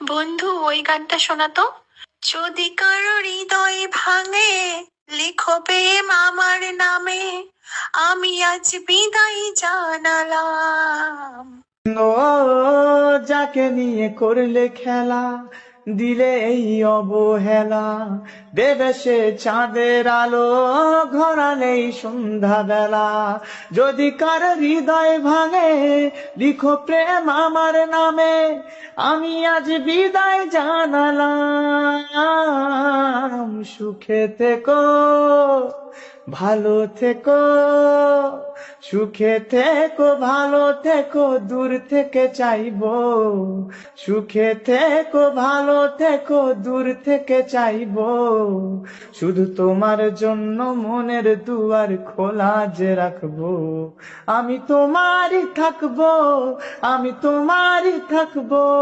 বন্ধু, ওই গানটা শোনাতো। যদি কারো হৃদয় ভাঙে, লিখো প্রেম আমার নামে, আমি আজ বিদায় জানালাম। ও যাকে নিয়ে করলে খেলা, দিলে এই অবহেলা, দেবে সে চাঁদের আলো, ঘরালেই সন্ধ্যা বেলা। যদি কার হৃদয় ভাঙে, লিখো প্রেম আমার নামে, আমি আজ বিদায় জানালাম। সুখে থেকো, ভালো থেকো, সুখে থেকো, ভালো থেকো, দূর থেকে চাইবো। সুখে থেকো, ভালো থেকো, দূর থেকে চাইবো। শুধু তোমার জন্য মনের দুয়ার খোলা যে রাখবো। আমি তোমারই থাকবো, আমি তোমারই থাকবো।